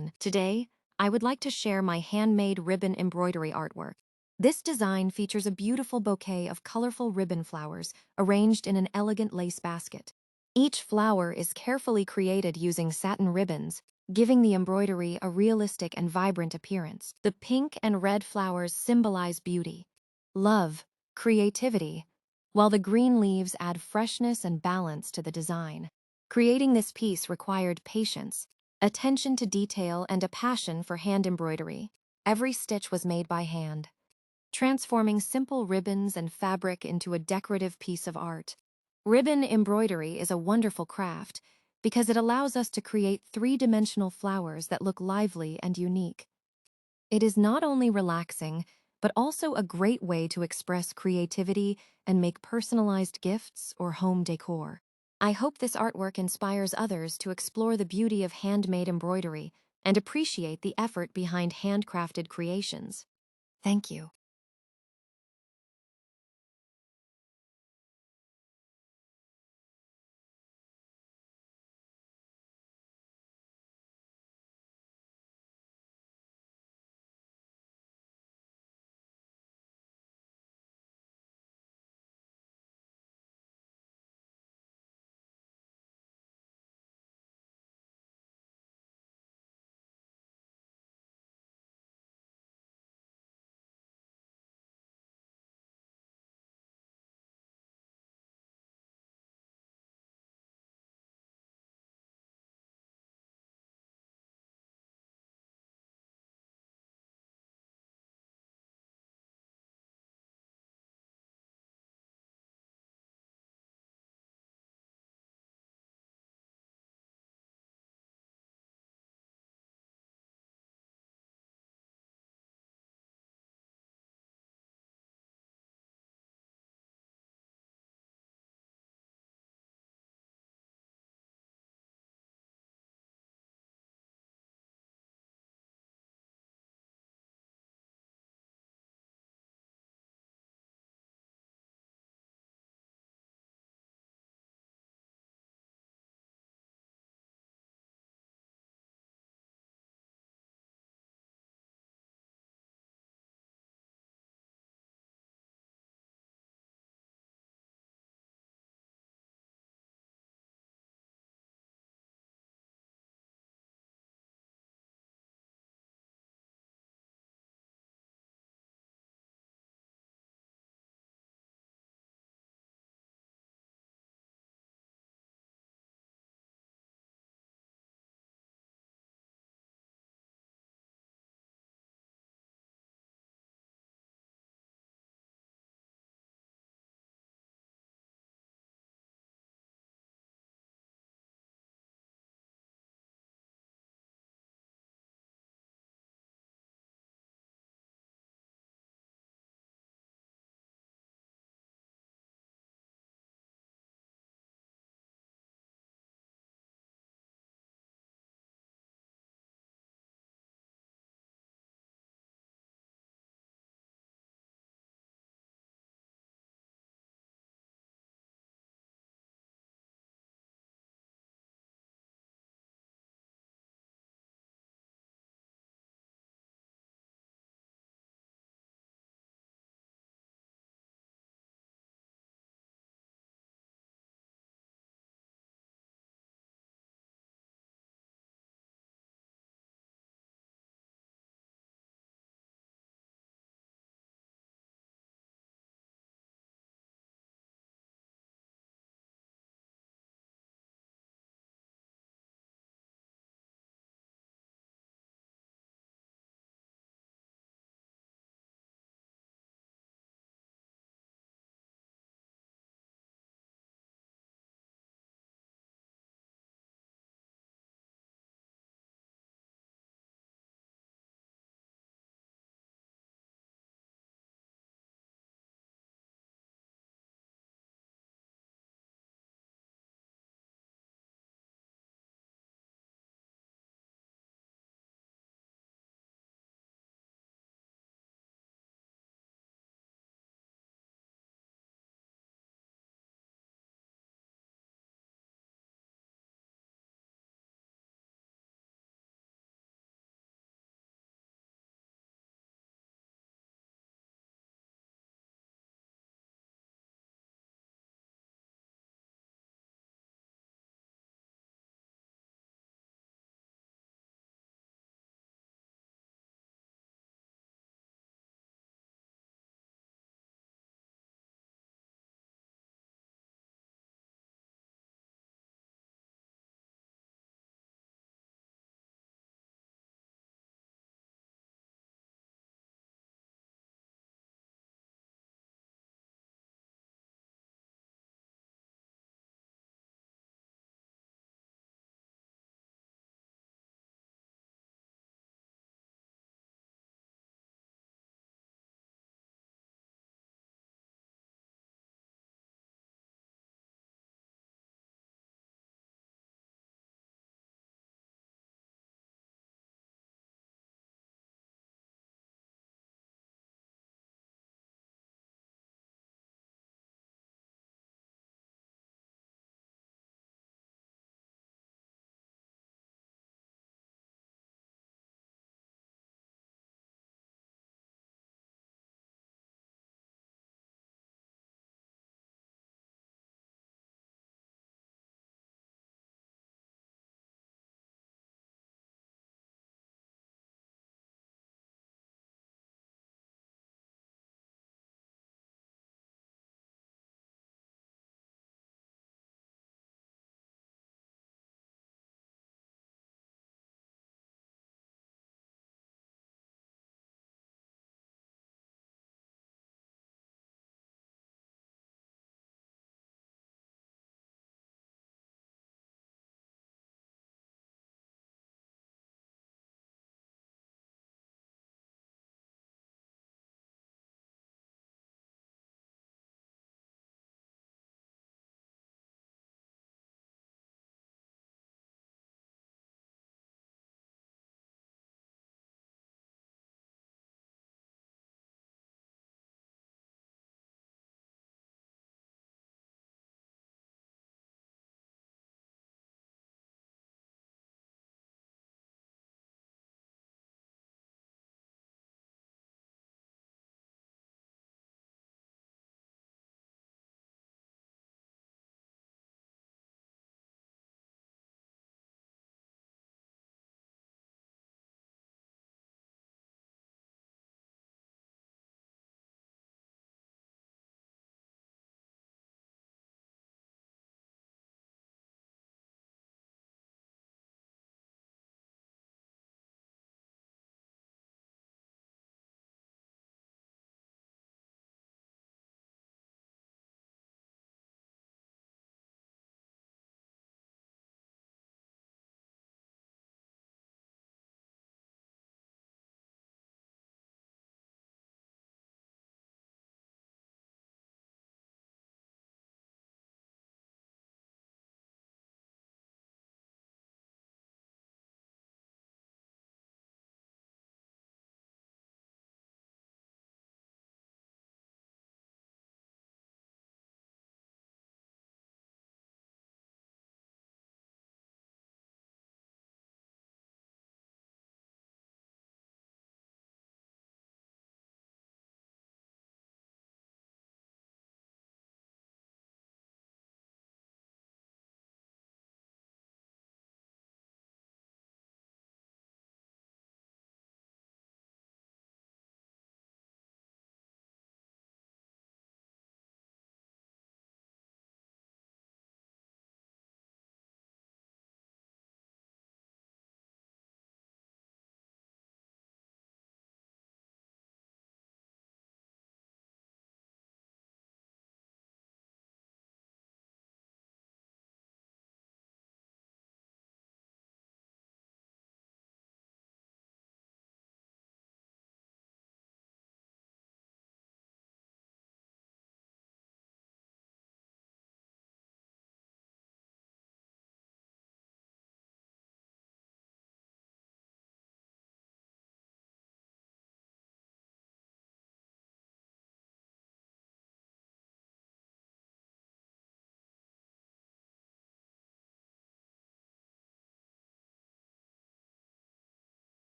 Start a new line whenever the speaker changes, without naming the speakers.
everyone. Today, I would like to share my handmade ribbon embroidery artwork. This design features a beautiful bouquet of colorful ribbon flowers arranged in an elegant lace basket. Each flower is carefully created using satin ribbons, giving the embroidery a realistic and vibrant appearance. The pink and red flowers symbolize beauty, love, creativity, while the green leaves add freshness and balance to the design. Creating this piece required patience, attention to detail, and a passion for hand embroidery. Every stitch was made by hand, transforming simple ribbons and fabric into a decorative piece of art. Ribbon embroidery is a wonderful craft because it allows us to create three-dimensional flowers that look lively and unique. It is not only relaxing, but also a great way to express creativity and make personalized gifts or home decor. I hope this artwork inspires others to explore the beauty of handmade embroidery and appreciate the effort behind handcrafted creations. Thank you.